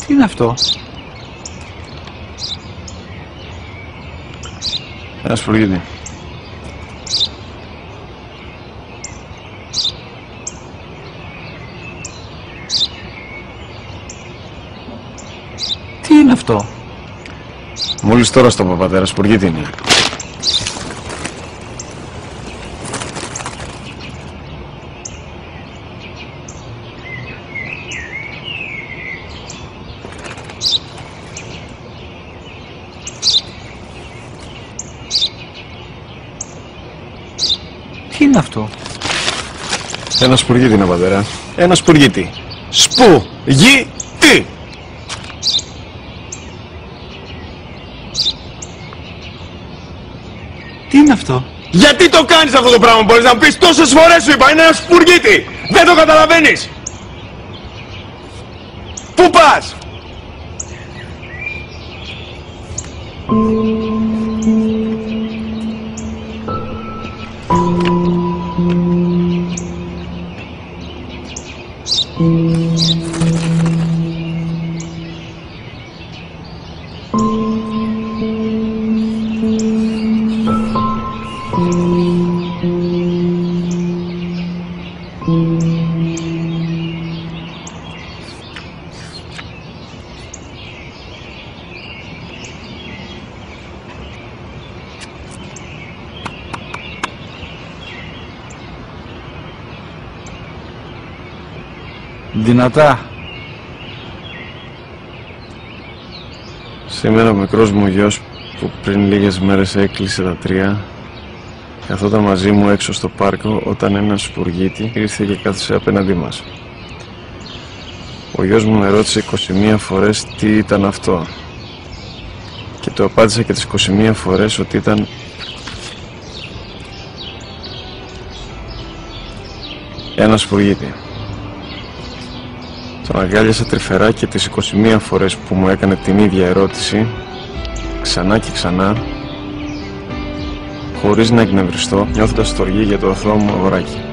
Τι είναι αυτό? Ένα σπουργίτη. Τι είναι αυτό? Μόλις τώρα στο πατέρα, σπουργίτη είναι. Τι είναι αυτό? Ένα σπουργίτη είναι, πατέρα. Ένα σπουργίτη. Σπου-γι-τι! Τι είναι αυτό? Γιατί το κάνεις αυτό το πράγμα, μπορείς να μου πεις? Τόσες φορές σου είπα, είναι ένα σπουργίτη! Δεν το καταλαβαίνεις! Πού πας? Δυνατά. Σήμερα ο μικρός μου γιος που πριν λίγες μέρες έκλεισε τα 3 καθόταν μαζί μου έξω στο πάρκο όταν ένα σπουργίτη ήρθε και κάθισε απέναντί μας. Ο γιος μου με ρώτησε 21 φορές τι ήταν αυτό και το απάντησα και τις 21 φορές ότι ήταν ένα σπουργίτη. Τον αγκάλιασα τρυφερά και τις 21 φορές που μου έκανε την ίδια ερώτηση ξανά και ξανά, χωρίς να εκνευριστώ, νιώθοντας στοργή για το αθώο μου αγοράκι.